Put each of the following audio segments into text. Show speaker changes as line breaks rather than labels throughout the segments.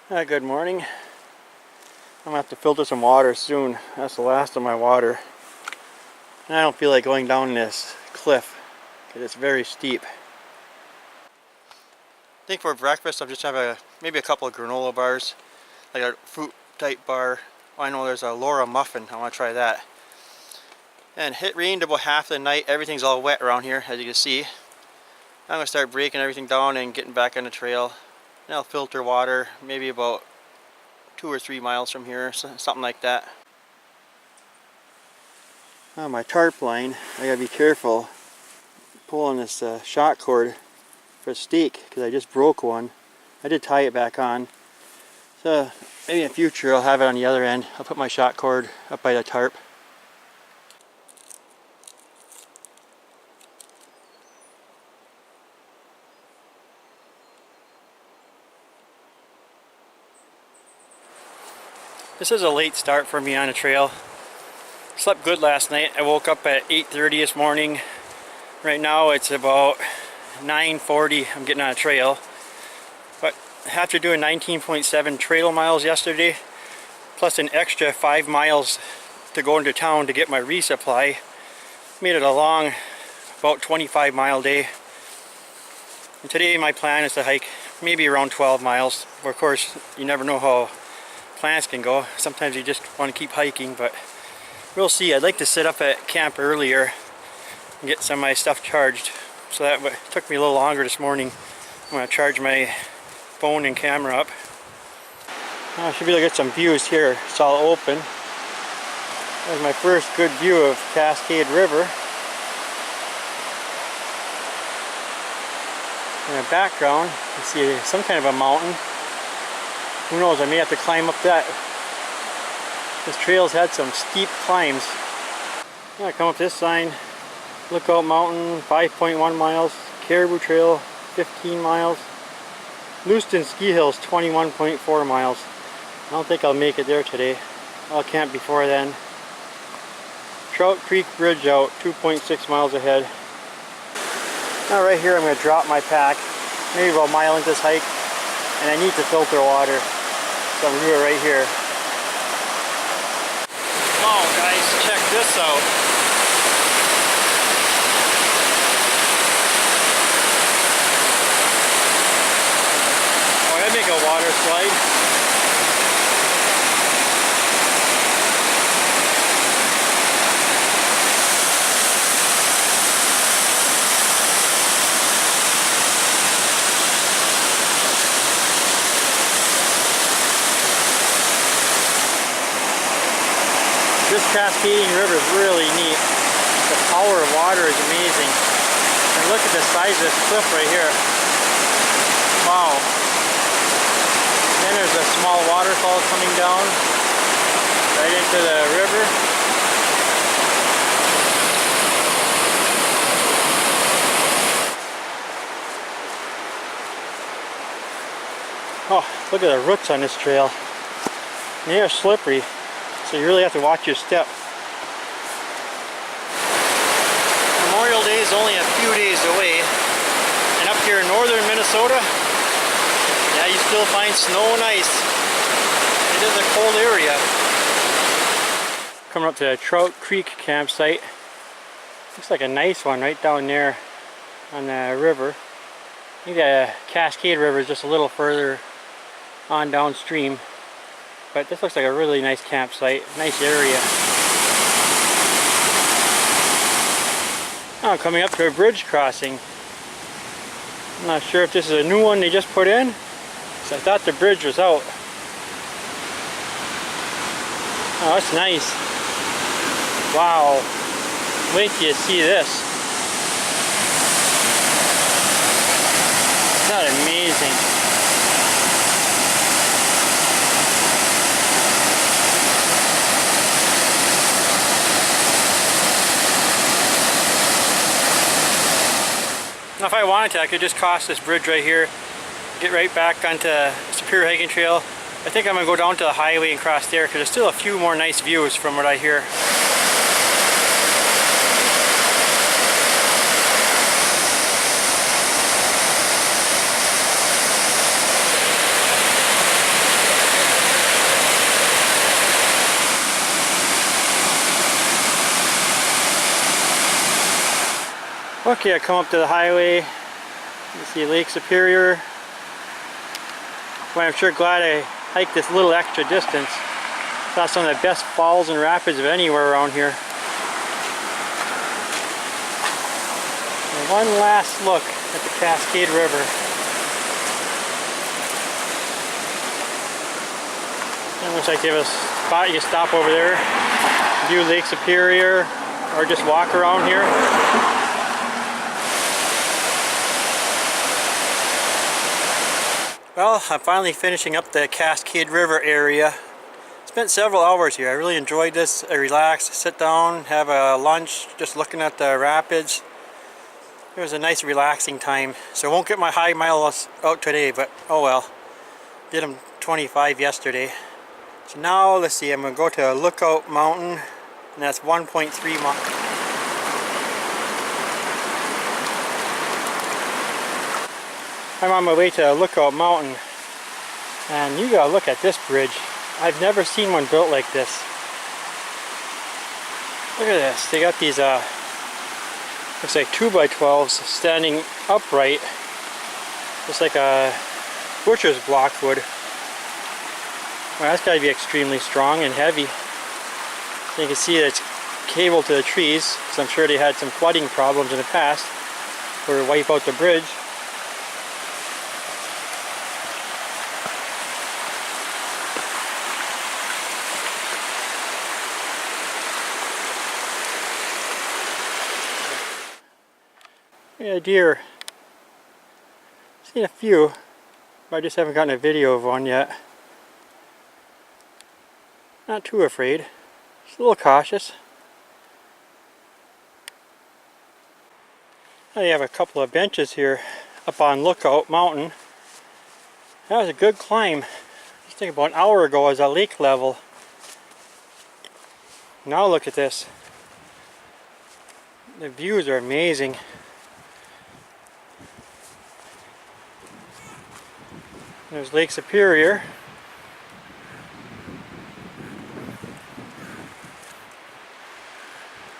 Good morning. I'm gonna have to filter some water soon. That's the last of my water. And I don't feel like going down this cliff because it's very steep. I think for breakfast I'll just have maybe a couple of granola bars, like a fruit type bar. Oh, I know there's a Laura muffin. I want to try that. And it rained about half the night. Everything's all wet around here, as you can see. I'm gonna start breaking everything down and getting back on the trail. And I'll filter water maybe about 2 or 3 miles from here, something like that. My tarp line, I gotta be careful pulling this shot cord for a stake because I just broke one. I did tie it back on. So maybe in the future I'll have it on the other end. I'll put my shot cord up by the tarp. This is a late start for me on the trail. Slept good last night. I woke up at 8:30 this morning. Right now it's about 9:40. I'm getting on a trail. But after doing 19.7 trail miles yesterday, plus an extra 5 miles to go into town to get my resupply, made it a long, about 25-mile day. And today my plan is to hike maybe around 12 miles. Of course, you never know how plans can go. Sometimes you just want to keep hiking, but we'll see. I'd like to sit up at camp earlier and get some of my stuff charged. So that took me a little longer this morning. I'm going to charge my phone and camera up. I should be able to get some views here. It's all open. There's my first good view of Cascade River. In the background, you see some kind of a mountain. Who knows, I may have to climb up that. This trail's had some steep climbs. I come up this sign, Lookout Mountain, 5.1 miles, Caribou Trail, 15 miles, Lewiston Ski Hills, 21.4 miles. I don't think I'll make it there today. I'll camp before then. Trout Creek Bridge out, 2.6 miles ahead. Now right here I'm going to drop my pack, maybe about a mile into this hike, and I need to filter water. So I'm going to do it right here. Oh guys, check this out. Oh, that'd make a water slide. This cascading river is really neat. The power of water is amazing. And look at the size of this cliff right here. Wow. Then there's a small waterfall coming down right into the river. Oh, look at the roots on this trail. And they are slippery. So you really have to watch your step. Memorial Day is only a few days away. And up here in northern Minnesota, yeah, you still find snow and ice. It is a cold area. Coming up to the Trout Creek campsite. Looks like a nice one right down there on the river. I think the Cascade River is just a little further on downstream. But this looks like a really nice campsite, nice area. Oh, coming up to a bridge crossing. I'm not sure if this is a new one they just put in, so I thought the bridge was out. Oh, that's nice. Wow. Wait till you see this. Isn't that amazing? Now if I wanted to, I could just cross this bridge right here, get right back onto Superior Hiking Trail. I think I'm going to go down to the highway and cross there because there's still a few more nice views from what I hear. Okay, I come up to the highway. You see Lake Superior. Well, I'm sure glad I hiked this little extra distance. Saw some of the best falls and rapids of anywhere around here. And one last look at the Cascade River. It looks like they have a spot you can stop over there, view Lake Superior, or just walk around here. Well, I'm finally finishing up the Cascade River area. Spent several hours here. I really enjoyed this. I relaxed, sit down, have a lunch, just looking at the rapids. It was a nice relaxing time. So I won't get my high miles out today, but oh well. Did them 25 yesterday. So now let's see, I'm going to go to Lookout Mountain, and that's 1.3 miles. I'm on my way to Lookout Mountain, and you gotta look at this bridge. I've never seen one built like this. Look at this. They got these looks like 2x12s standing upright, just like a butcher's block would. Well, that's got to be extremely strong and heavy. So you can see that it's cabled to the trees, because I'm sure they had some flooding problems in the past or wipe out the bridge. Yeah, deer. Seen a few, but I just haven't gotten a video of one yet. Not too afraid, just a little cautious. Now you have a couple of benches here up on Lookout Mountain. That was a good climb. Just think about an hour ago I was at lake level. Now look at this. The views are amazing. There's Lake Superior.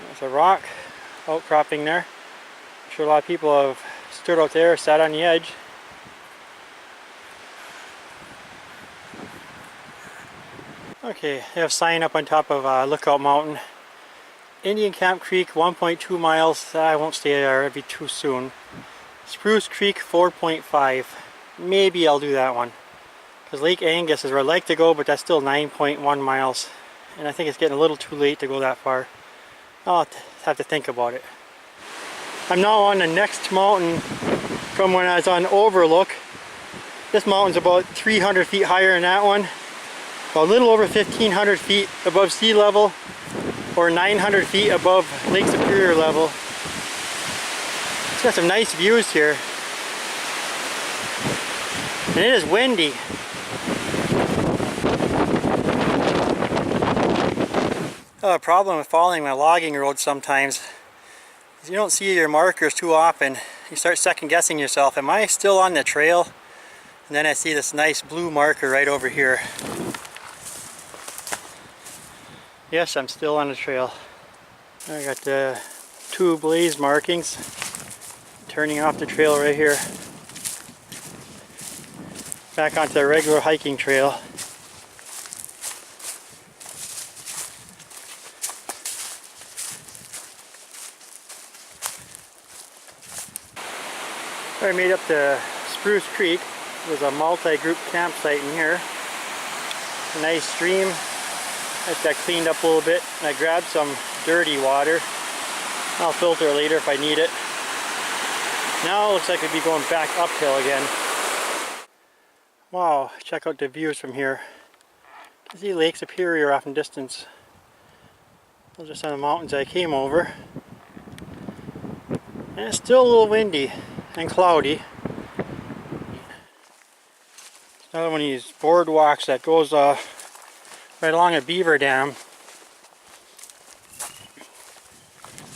There's a rock outcropping there. I'm sure a lot of people have stood out there, sat on the edge. Okay, they have a sign up on top of Lookout Mountain. Indian Camp Creek, 1.2 miles. I won't stay there, it'd be too soon. Spruce Creek, 4.5. Maybe I'll do that one. Because Lake Agnes is where I'd like to go, but that's still 9.1 miles. And I think it's getting a little too late to go that far. I'll have to think about it. I'm now on the next mountain from when I was on Overlook. This mountain's about 300 feet higher than that one. A little over 1,500 feet above sea level, or 900 feet above Lake Superior level. It's got some nice views here. And it is windy. A problem with following my logging road sometimes is you don't see your markers too often. You start second guessing yourself. Am I still on the trail? And then I see this nice blue marker right over here. Yes, I'm still on the trail. I got the two blaze markings turning off the trail right here. Back onto the regular hiking trail. I made up to Spruce Creek. There's a multi-group campsite in here. A nice stream. I got cleaned up a little bit. And I grabbed some dirty water. I'll filter it later if I need it. Now it looks like we'd be going back uphill again. Wow, check out the views from here. You can see Lake Superior off in distance. Those are some of the mountains I came over. And it's still a little windy and cloudy. Another one of these boardwalks that goes right along a beaver dam.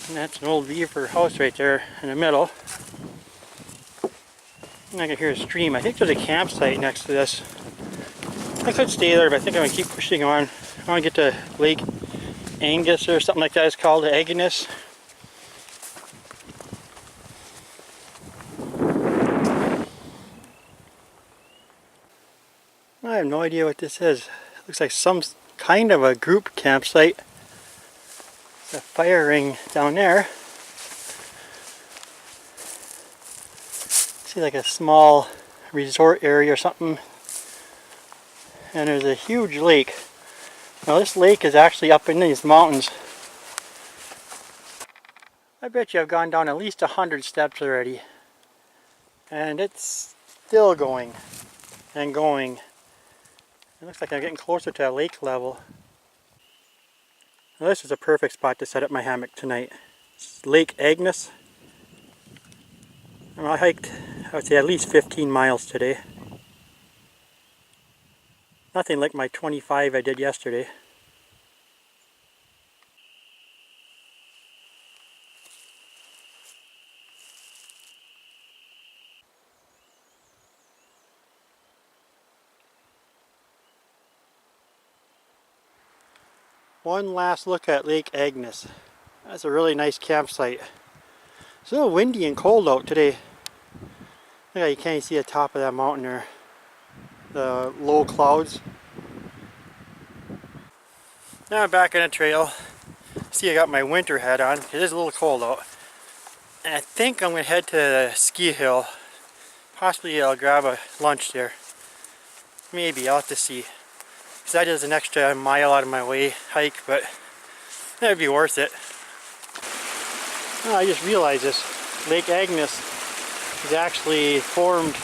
And that's an old beaver house right there in the middle. And I can hear a stream. I think there's a campsite next to this. I could stay there, but I think I'm going to keep pushing on. I want to get to Lake Agnes or something like that it's called, Agnes. have no idea what this is. Looks like some kind of a group campsite. There's a fire ring down there. See, like a small resort area or something. And there's a huge lake. Now this lake is actually up in these mountains. I bet you I've gone down at least 100 steps already. And it's still going and going. It looks like I'm getting closer to lake level. Now this is a perfect spot to set up my hammock tonight. It's Lake Agnes. And I hiked, I would say, at least 15 miles today. Nothing like my 25 I did yesterday. One last look at Lake Agnes. That's a really nice campsite. It's a little windy and cold out today. Yeah, you can't see the top of that mountain there. The low clouds. Now I'm back on the trail. See, I got my winter hat on. It is a little cold out. And I think I'm going to head to the ski hill. Possibly I'll grab a lunch there. Maybe, I'll have to see. Because that is an extra mile out of my way hike, but that would be worth it. Oh, I just realized this. Lake Agnes is actually formed,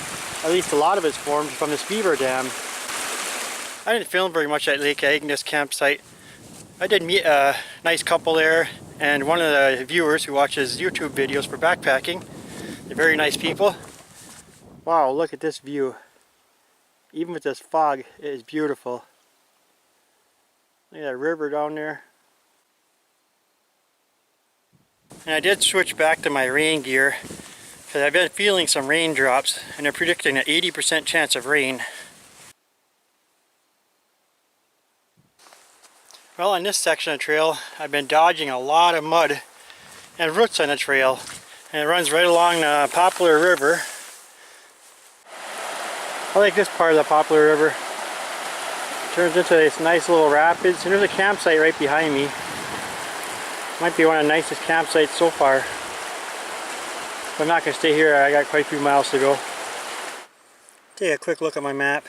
at least a lot of it's formed from this beaver dam. I didn't film very much at Lake Agnes campsite. I did meet a nice couple there, and one of the viewers who watches YouTube videos for backpacking. They're very nice people. Wow, look at this view. Even with this fog, it is beautiful. Look at that river down there. And I did switch back to my rain gear because I've been feeling some raindrops, and they're predicting an 80% chance of rain. Well, on this section of trail, I've been dodging a lot of mud and roots on the trail, and it runs right along the Poplar River. I like this part of the Poplar River. It turns into this nice little rapids, and there's a campsite right behind me. Might be one of the nicest campsites so far. But I'm not going to stay here. I got quite a few miles to go. Take a quick look at my map.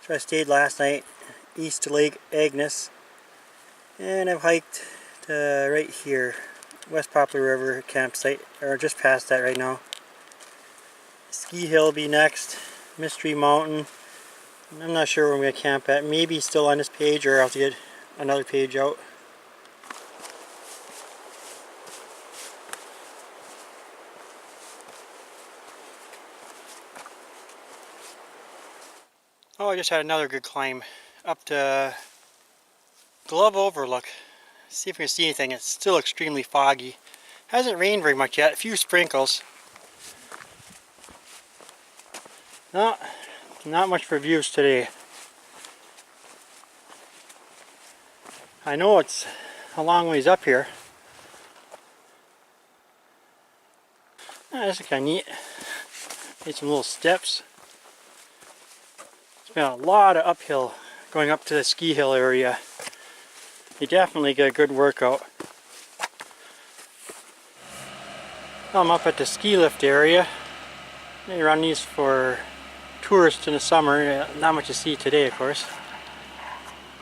So I stayed last night east to Lake Agnes. And I've hiked to right here, West Poplar River campsite, or just past that right now. Ski Hill will be next, Mystery Mountain. I'm not sure where I'm going to camp at. Maybe still on this page, or I'll have to get another page out. Oh, I just had another good climb up to Glove Overlook. See if we can see anything. It's still extremely foggy. Hasn't rained very much yet. A few sprinkles. No, not much for views today. I know it's a long ways up here. This is kind of neat. Made some little steps. It's been a lot of uphill going up to the ski hill area. You definitely get a good workout. I'm up at the ski lift area. They run these for tourists in the summer. Not much to see today, of course.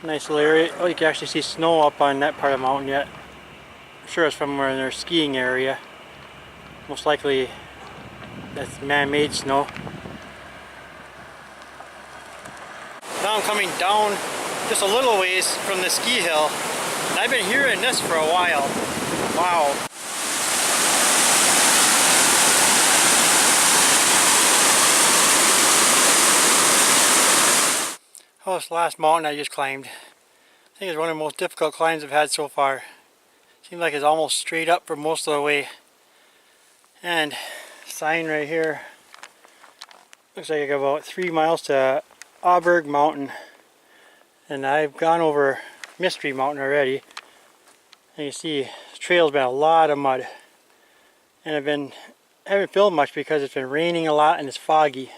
Nice little area. Oh, you can actually see snow up on that part of the mountain yet. I'm sure it's from their skiing area. Most likely that's man-made snow. Now I'm coming down just a little ways from the ski hill, and I've been hearing this for a while. Wow. Oh, this last mountain I just climbed, I think it's one of the most difficult climbs I've had so far. Seems like it's almost straight up for most of the way. And sign right here. Looks like I got about 3 miles to Auberg Mountain. And I've gone over Mystery Mountain already. And you see, the trail's been a lot of mud. And I haven't filmed much because it's been raining a lot and it's foggy.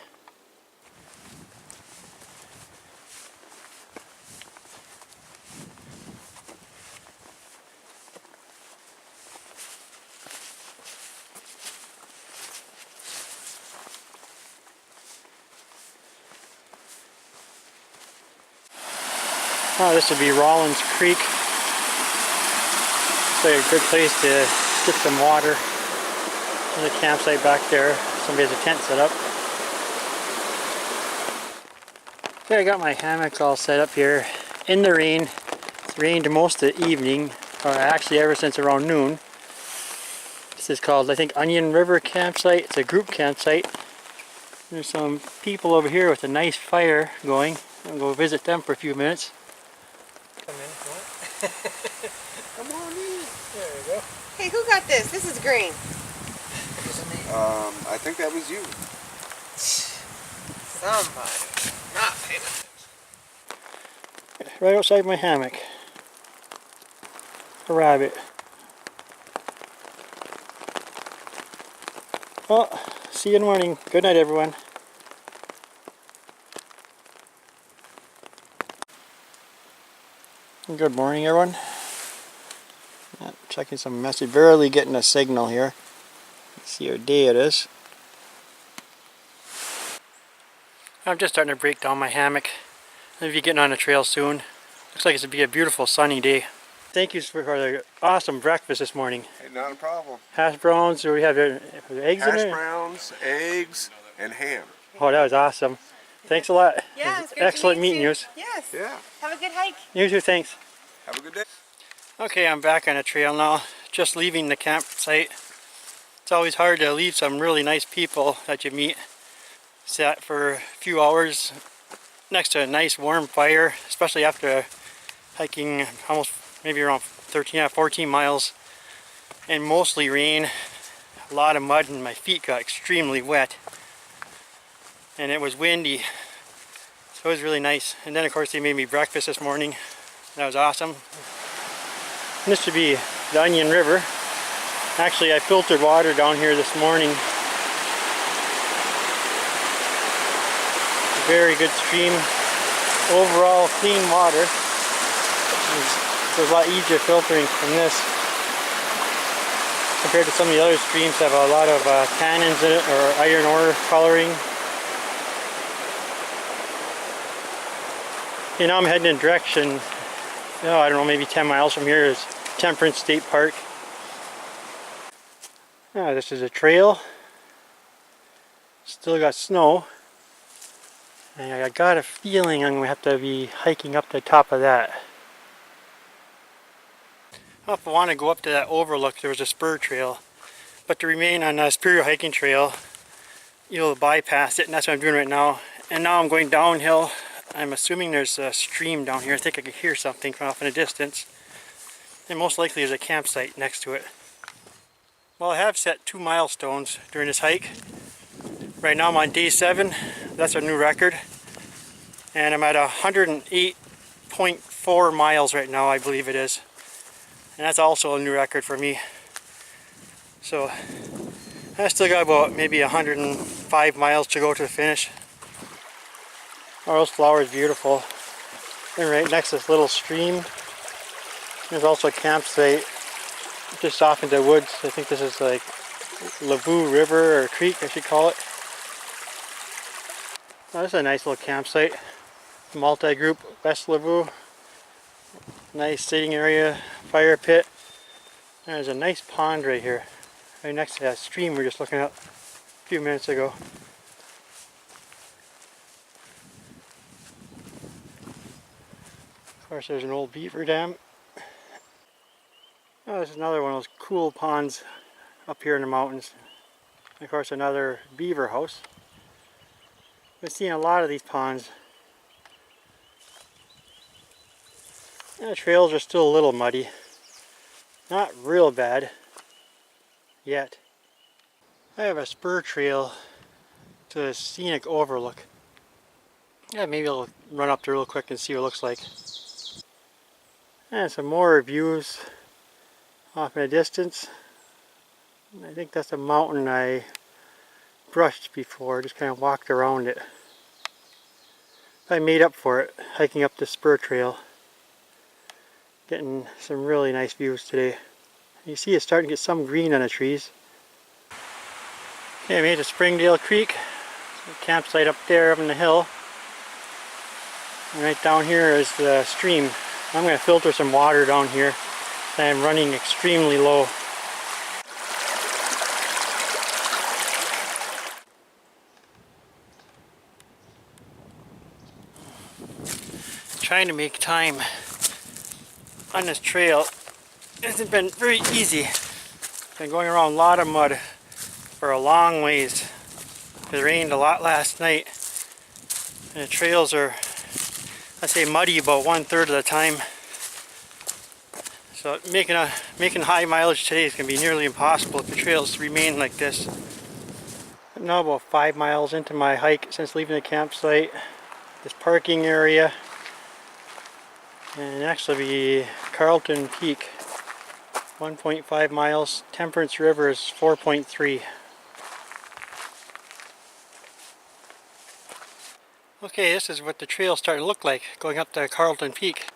Oh, this would be Rollins Creek. It's like a good place to get some water. There's a campsite back there. Somebody has a tent set up. Okay, I got my hammock all set up here in the rain. It's rained most of the evening, or actually ever since around noon. This is called, I think, Onion River Campsite. It's a group campsite. There's some people over here with a nice fire going. I'll go visit them for a few minutes. Come in if you want. Come on in. There we go.
Hey, who got this? This is green.
I think that was you.
Somebody not paying attention.
Right outside my hammock. A rabbit. Well, see you in the morning. Good night, everyone. Good morning, everyone. Checking some message. Barely getting a signal here. Let's see what day it is. I'm just starting to break down my hammock. I'll be getting on the trail soon. Looks like it's going to be a beautiful sunny day. Thank you for the awesome breakfast this morning.
Hey, not a problem.
Hash browns, or we have eggs in it?
Hash browns, eggs, and ham.
Oh, that was awesome. Thanks a lot.
Yeah,
it's excellent meeting you.
Yes.
Yeah.
Have a good hike.
You too, thanks.
Have a good day.
Okay, I'm back on the trail now. Just leaving the campsite. It's always hard to leave some really nice people that you meet. Sat for a few hours next to a nice warm fire, especially after hiking almost maybe around 14 miles and mostly rain, a lot of mud, and my feet got extremely wet, and it was windy, so it was really nice. And then of course they made me breakfast this morning. That was awesome. This should be the Onion River. Actually, I filtered water down here this morning. Very good stream. Overall clean water. It's a lot easier filtering from this compared to some of the other streams that have a lot of tannins in it, or iron ore coloring. Okay, now I'm heading in direction, I don't know, maybe 10 miles from here is Temperance State Park. This is a trail. Still got snow. And I got a feeling I'm going to have to be hiking up the top of that. Well, if I want to go up to that overlook, there was a spur trail. But to remain on a Superior hiking trail, you'll bypass it, and that's what I'm doing right now. And now I'm going downhill. I'm assuming there's a stream down here. I think I could hear something from off in the distance. And most likely there's a campsite next to it. Well, I have set 2 milestones during this hike. Right now I'm on day 7. That's a new record. And I'm at 108.4 miles right now, I believe it is. And that's also a new record for me. So I still got about maybe 105 miles to go to the finish. Oh, those flowers beautiful. And right next to this little stream, there's also a campsite just off into the woods. I think this is like Lavoo River or Creek, I should call it. Oh, this is a nice little campsite. Multi-group West Lavoo. Nice sitting area, fire pit. There's a nice pond right here, right next to that stream we were just looking at a few minutes ago. Of course, there's an old beaver dam. Oh, there's another one of those cool ponds up here in the mountains. And of course, another beaver house. Been seeing a lot of these ponds. The trails are still a little muddy. Not real bad yet. I have a spur trail to a scenic overlook. Yeah, maybe I'll run up there real quick and see what it looks like. And some more views off in the distance. I think that's a mountain I brushed before, just kind of walked around it. I made up for it hiking up the spur trail. Getting some really nice views today. You see it's starting to get some green on the trees. Okay, I made it to Springdale Creek. Campsite up there up on the hill. And right down here is the stream. I'm going to filter some water down here. I'm running extremely low. Trying to make time on this trail hasn't been very easy. Been going around a lot of mud for a long ways. It rained a lot last night, and the trails are, I say, muddy about 1/3 of the time. So making high mileage today is going to be nearly impossible if the trails remain like this. I'm now about 5 miles into my hike since leaving the campsite. This parking area, and next will be Carlton Peak, 1.5 miles. Temperance River is 4.3. Okay, this is what the trail's starting to look like going up to Carlton Peak.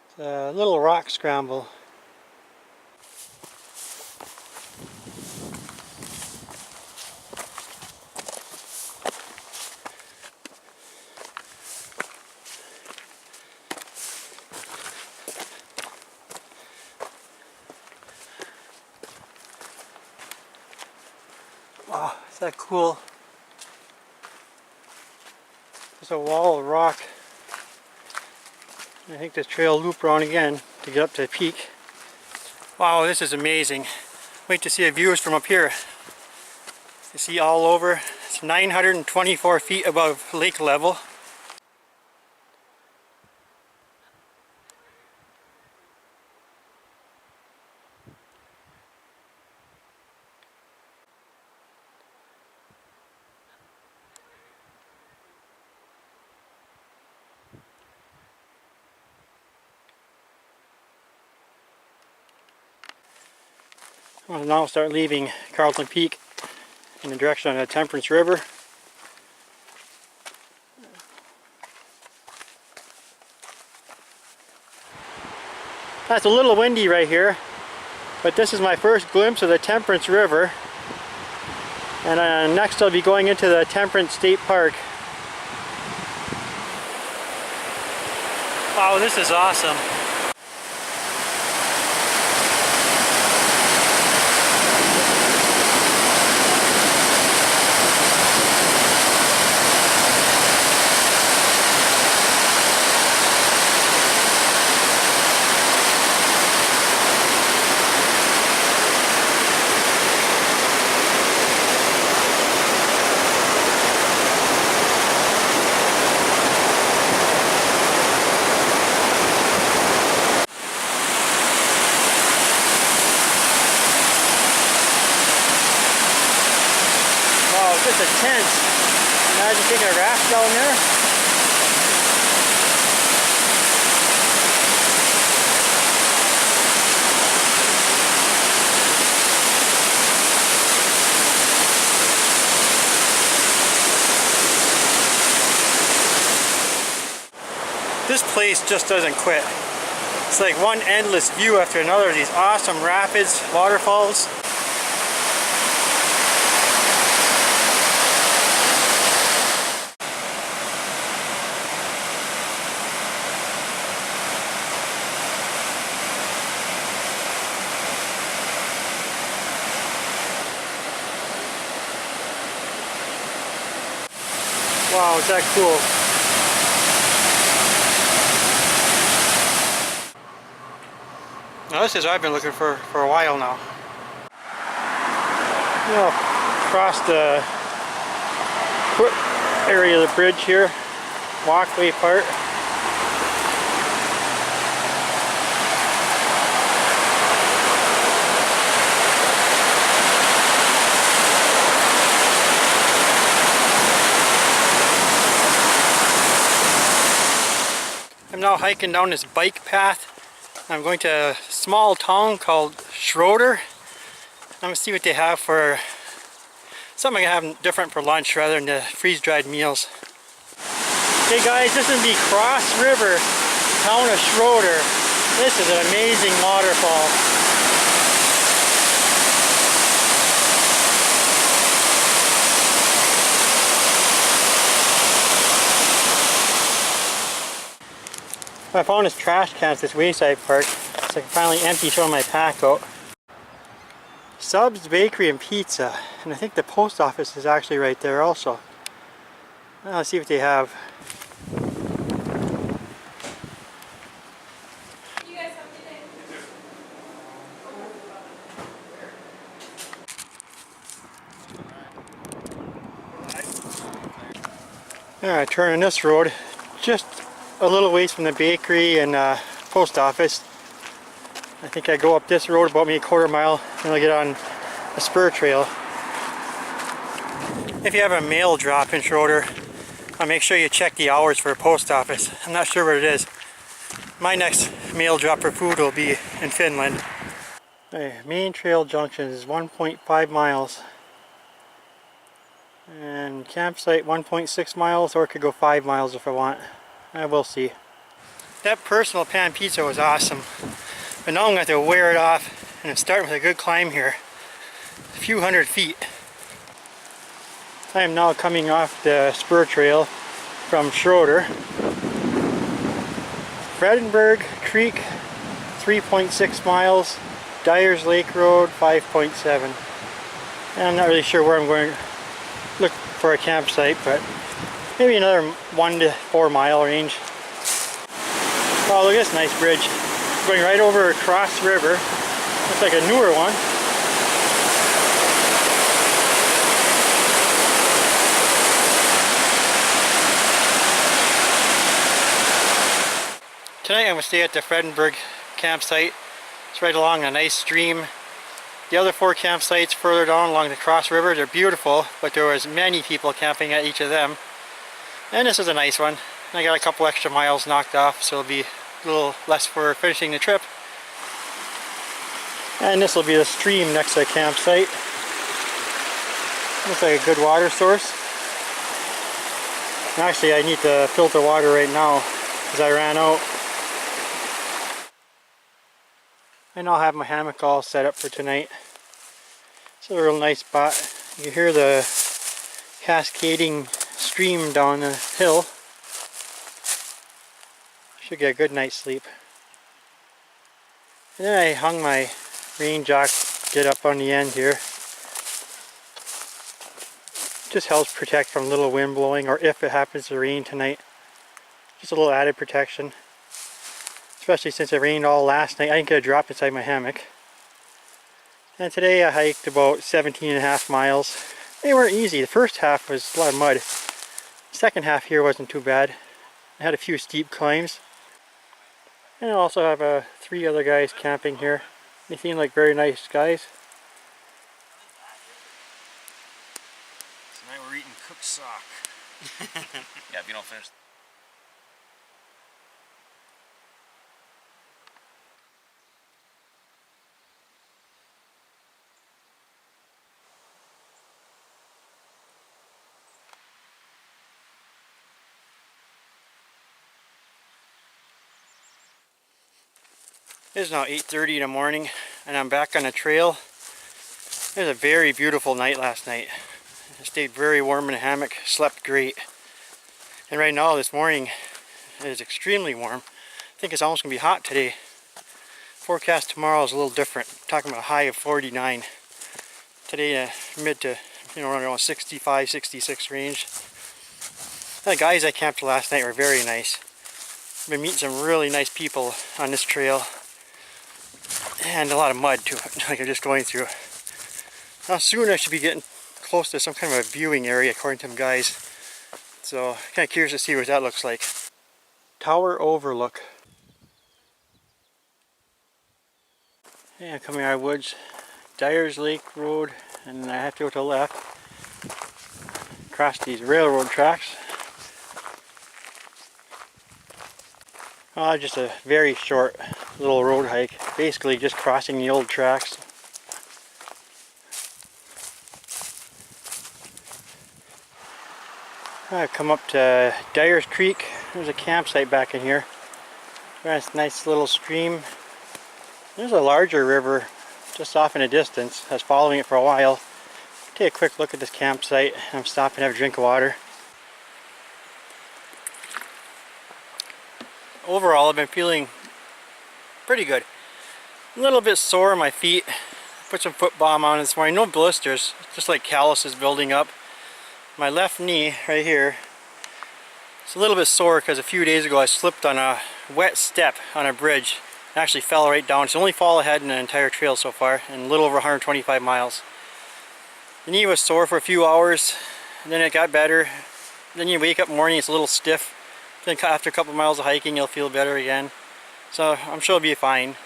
It's a little rock scramble. Wow, is that cool? There's a wall of rock. I think this trail will loop around again to get up to the peak. Wow, this is amazing. Wait to see the views from up here. You see all over. It's 924 feet above lake level. I'll now start leaving Carlton Peak in the direction of the Temperance River. That's a little windy right here, but this is my first glimpse of the Temperance River. And next I'll be going into the Temperance State Park. Wow, this is awesome. Just a tent. Imagine taking a raft down there. This place just doesn't quit. It's like one endless view after another of these awesome rapids, waterfalls. Wow, is that cool? Now this is what I've been looking for a while now. Well, across the foot area of the bridge here, walkway part. I'm now hiking down this bike path. I'm going to a small town called Schroeder. I'm going to see what they have for something I have different for lunch rather than the freeze-dried meals. Hey guys, this is the Cross River, town of Schroeder. This is an amazing waterfall. I found this trash can at this wayside park, so I can finally empty some of my pack out. Subs Bakery and Pizza, and I think the post office is actually right there also. Well, let's see what they have. Alright, turning this road, just a little ways from the bakery and post office. I think I go up this road about maybe a quarter mile and I'll get on a spur trail. If you have a mail drop in Schroeder, make sure you check the hours for a post office. I'm not sure what it is. My next mail drop for food will be in Finland. Okay, main trail junction is 1.5 miles. And campsite 1.6 miles, or it could go 5 miles if I want. I will see. That personal pan pizza was awesome. But now I'm going to have to wear it off and I'm starting with a good climb here. A few hundred feet. I am now coming off the spur trail from Schroeder. Fredenberg Creek 3.6 miles. Dyer's Lake Road 5.7. And I'm not really sure where I'm going to look for a campsite, but maybe another 1 to 4 mile range. Oh, look at this nice bridge. Going right over across the river. Looks like a newer one. Tonight I'm going to stay at the Fredenberg campsite. It's right along a nice stream. The other 4 campsites further down along the Cross River, they're beautiful, but there was many people camping at each of them. And this is a nice one. I got a couple extra miles knocked off, so it'll be a little less for finishing the trip. And this will be the stream next to the campsite. Looks like a good water source. Actually, I need to filter water right now because I ran out. And I'll have my hammock all set up for tonight. It's a real nice spot. You hear the cascading stream down the hill. Should get a good night's sleep. And then I hung my rain jacket up on the end here. Just helps protect from little wind blowing, or if it happens to rain tonight. Just a little added protection. Especially since it rained all last night. I didn't get a drop inside my hammock. And today I hiked about 17.5 miles. They weren't easy. The first half was a lot of mud. The second half here wasn't too bad. I had a few steep climbs. And I also have 3 other guys camping here. They seem like very nice guys.
Tonight we're eating cooked sock. Yeah, if you don't finish.
It is now 8:30 in the morning and I'm back on the trail. It was a very beautiful night last night. I stayed very warm in the hammock, slept great. And right now this morning it is extremely warm. I think it's almost going to be hot today. Forecast tomorrow is a little different. I'm talking about a high of 49. Today mid to around 65, 66 range. The guys I camped last night were very nice. I've been meeting some really nice people on this trail. And a lot of mud too, like I'm just going through. Now soon I should be getting close to some kind of a viewing area according to them guys. So kind of curious to see what that looks like. Tower overlook. Yeah, coming out of the woods. Dyer's Lake Road, and I have to go to the left. Across these railroad tracks. Just a very short little road hike, basically just crossing the old tracks. I've come up to Dyer's Creek. There's a campsite back in here. There's a nice little stream. There's a larger river just off in the distance. I was following it for a while. Take a quick look at this campsite. I'm stopping to have a drink of water. overall I've been feeling pretty good. A little bit sore in my feet. Put some foot balm on this morning. No blisters, just like calluses building up. My left knee right here, it's a little bit sore because a few days ago I slipped on a wet step on a bridge. It actually fell right down. It's the only fall I had in the entire trail so far, and a little over 125 miles. The knee was sore for a few hours, and then it got better. Then you wake up in the morning, it's a little stiff. Then after a couple miles of hiking, you'll feel better again. So I'm sure it'll be fine.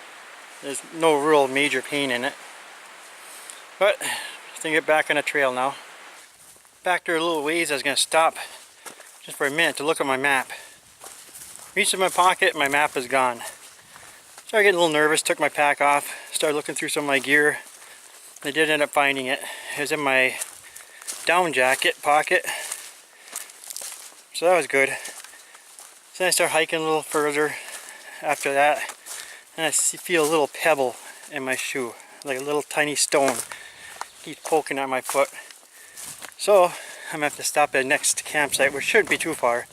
There's no real major pain in it. But I think get back on the trail now. Back there a little ways, I was going to stop just for a minute to look at my map. Reached in my pocket, my map is gone. Started getting a little nervous, took my pack off, started looking through some of my gear. I did end up finding it. It was in my down jacket pocket. So that was good. So then I started hiking a little further after that. And I feel a little pebble in my shoe, like a little tiny stone. Keeps poking at my foot. So I'm gonna have to stop at the next campsite, which shouldn't be too far.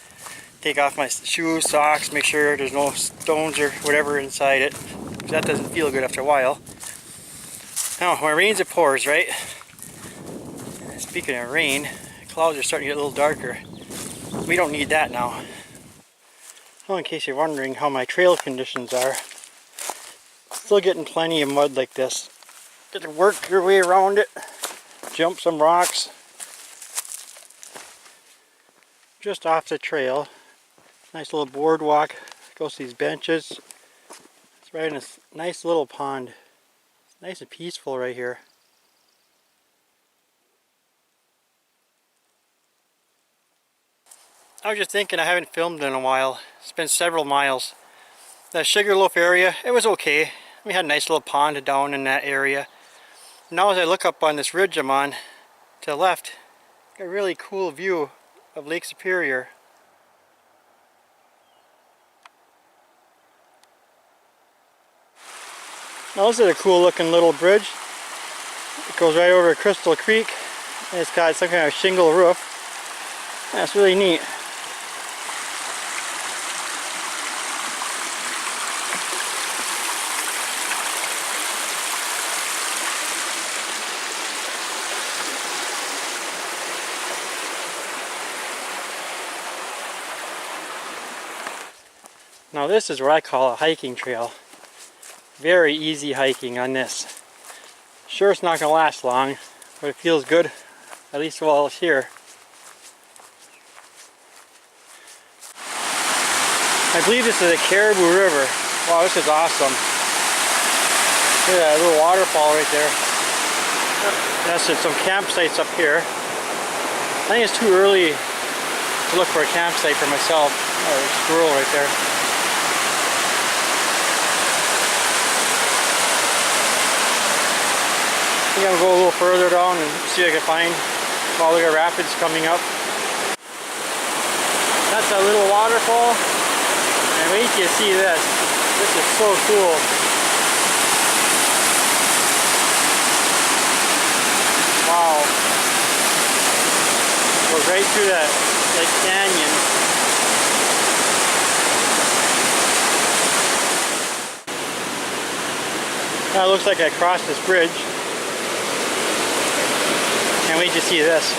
Take off my shoes, socks, make sure there's no stones or whatever inside it, because that doesn't feel good after a while. Now, when it rains it pours, right? Speaking of rain, the clouds are starting to get a little darker. We don't need that now. Well, in case you're wondering how my trail conditions are, still getting plenty of mud like this. Get to work your way around it, jump some rocks. Just off the trail, nice little boardwalk, goes to these benches. It's right in a nice little pond. It's nice and peaceful right here. I was just thinking, I haven't filmed in a while. It's been several miles. The Sugarloaf area, it was okay. We had a nice little pond down in that area. Now as I look up on this ridge I'm on, to the left, got a really cool view of Lake Superior. Now this is a cool looking little bridge. It goes right over Crystal Creek, and it's got some kind of shingle roof. That's really neat. Now this is what I call a hiking trail. Very easy hiking on this. Sure, it's not going to last long, but it feels good, at least while it's here. I believe this is a Caribou River. Wow, this is awesome. Look at that little waterfall right there. That's some campsites up here. I think it's too early to look for a campsite for myself. Oh, there's a squirrel right there. I think I'm going to go a little further down and see if I can find. Oh, look at rapids coming up. That's a little waterfall. And wait till you see this. This is so cool. Wow. Goes right through that canyon. Now it looks like I crossed this bridge. Can't wait to see this.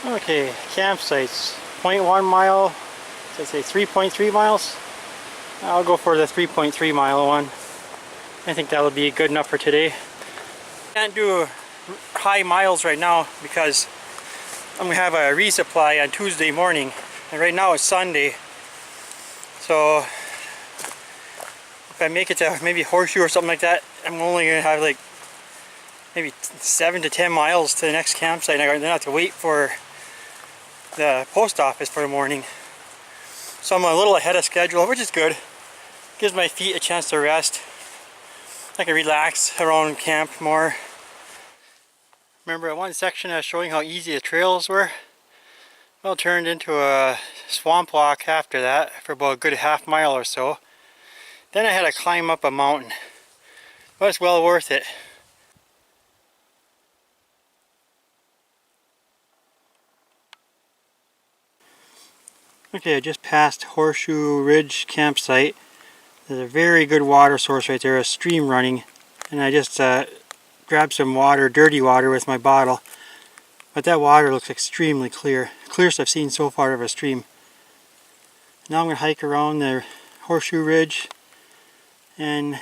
Okay, campsites. 0.1 mile, let's say 3.3 miles. I'll go for the 3.3 mile one. I think that'll be good enough for today. Can't do high miles right now because I'm gonna have a resupply on Tuesday morning, and right now it's Sunday. So if I make it to maybe Horseshoe or something like that, I'm only gonna have like maybe 7 to 10 miles to the next campsite. I don't have to wait for the post office for the morning. So I'm a little ahead of schedule, which is good. Gives my feet a chance to rest. I can relax around camp more. Remember at one section I was showing how easy the trails were? Well, it turned into a swamp walk after that for about a good half mile or so. Then I had to climb up a mountain, but it's well worth it. Okay, I just passed Horseshoe Ridge campsite. There's a very good water source right there, a stream running, and I just grabbed some water, dirty water, with my bottle. But that water looks extremely clear. Clearest I've seen so far of a stream. Now I'm going to hike around the Horseshoe Ridge, and I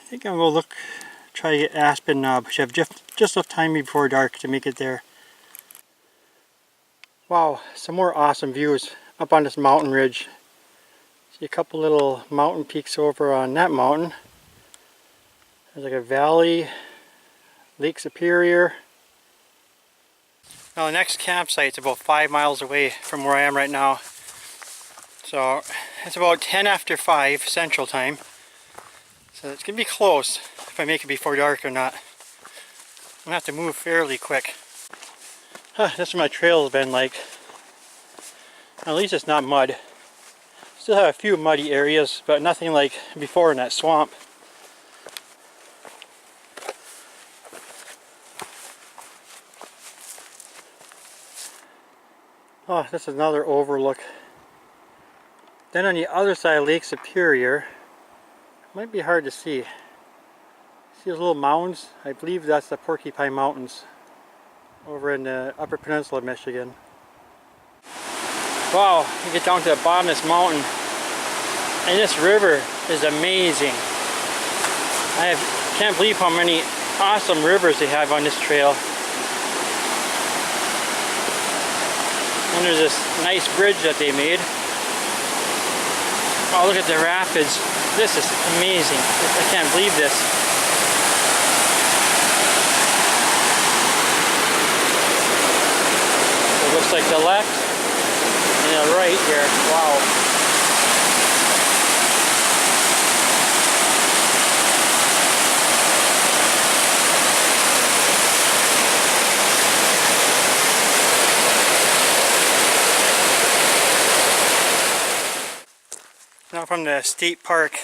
think I'm going to try to get Aspen Knob. I should have just enough time before dark to make it there. Wow, some more awesome views up on this mountain ridge. See a couple little mountain peaks over on that mountain. There's like a valley, Lake Superior. Now the next campsite's about 5 miles away from where I am right now. So it's about 10 after 5 Central Time. So it's going to be close if I make it before dark or not. I'm going to have to move fairly quick. This is what my trail has been like. At least it's not mud. Still have a few muddy areas, but nothing like before in that swamp. Oh, this is another overlook. Then on the other side of Lake Superior, it might be hard to see. See those little mounds? I believe that's the Porcupine Mountains over in the Upper Peninsula of Michigan. Wow, you get down to the bottom of this mountain, and this river is amazing. I can't believe how many awesome rivers they have on this trail. And there's this nice bridge that they made. Oh, look at the rapids. This is amazing. I can't believe this. It looks like the left and the right here. Wow. Now from the state park,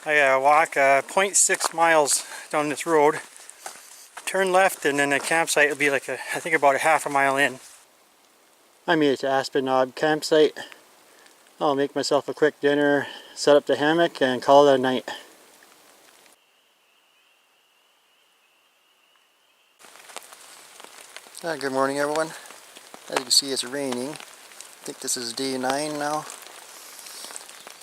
I gotta walk 0.6 miles down this road, turn left, and then the campsite will be like I think about a half a mile in. I made it to Aspen Knob campsite. I'll make myself a quick dinner, set up the hammock, and call it a night. Good morning, everyone. As you can see, it's raining. I think this is day 9 now.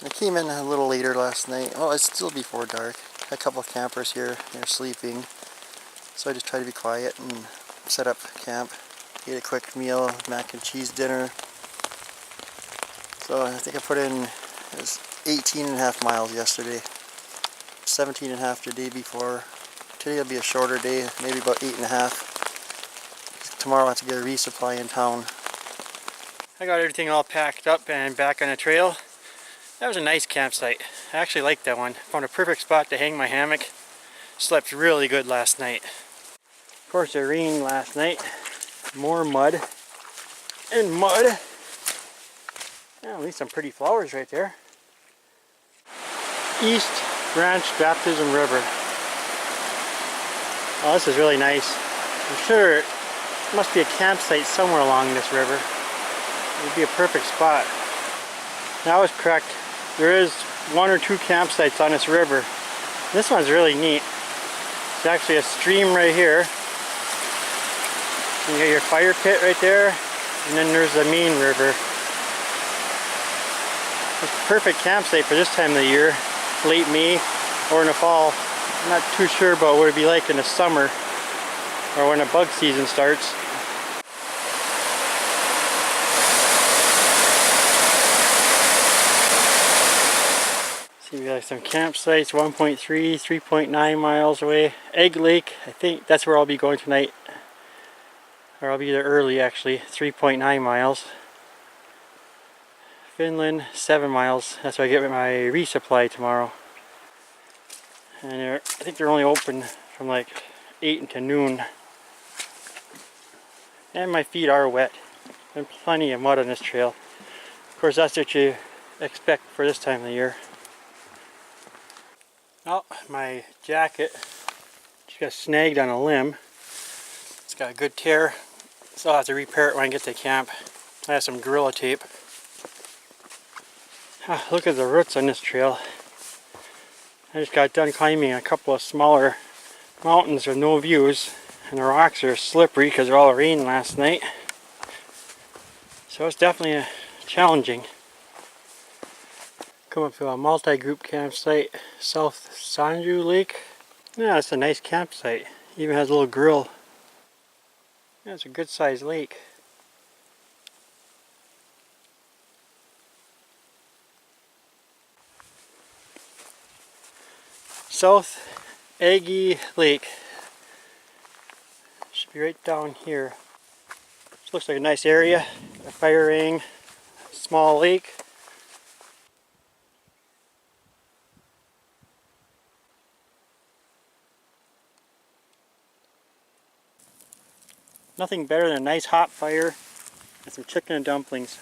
I came in a little later last night. Well, it's still before dark. A couple of campers here, they're sleeping. So I just try to be quiet and set up camp. Eat a quick meal, mac and cheese dinner. So I think I put in, it was 18.5 miles yesterday. 17.5 the day before. Today will be a shorter day, maybe about 8.5. Tomorrow I have to get a resupply in town. I got everything all packed up and back on the trail. That was a nice campsite. I actually liked that one. Found a perfect spot to hang my hammock. Slept really good last night. Of course, it rained last night. More mud. And mud. Yeah, at least some pretty flowers right there. East Branch Baptism River. Oh, this is really nice. I'm sure there must be a campsite somewhere along this river. It would be a perfect spot. Now I was correct. There is 1 or 2 campsites on this river. This one's really neat. It's actually a stream right here. You got your fire pit right there, and then there's the main river. It's a perfect campsite for this time of the year, late May or in the fall. I'm not too sure about what it'd be like in the summer or when the bug season starts. We got some campsites, 1.3, 3.9 miles away. Egg Lake, I think that's where I'll be going tonight. Or I'll be there early actually, 3.9 miles. Finland, 7 miles. That's where I get my resupply tomorrow. And I think they're only open from like 8 until noon. And my feet are wet. Been plenty of mud on this trail. Of course, that's what you expect for this time of the year. Oh, my jacket just got snagged on a limb. It's got a good tear, so I'll have to repair it when I get to camp. I have some Gorilla Tape. Ah, look at the roots on this trail. I just got done climbing a couple of smaller mountains with no views, and the rocks are slippery because of all the rain last night. So it's definitely challenging. Come up to a multi-group campsite, South Sanju Lake. Yeah, it's a nice campsite. Even has a little grill. Yeah, it's a good sized lake. South Aggie Lake. Should be right down here. This looks like a nice area. A fire ring, small lake. Nothing better than a nice hot fire and some chicken and dumplings.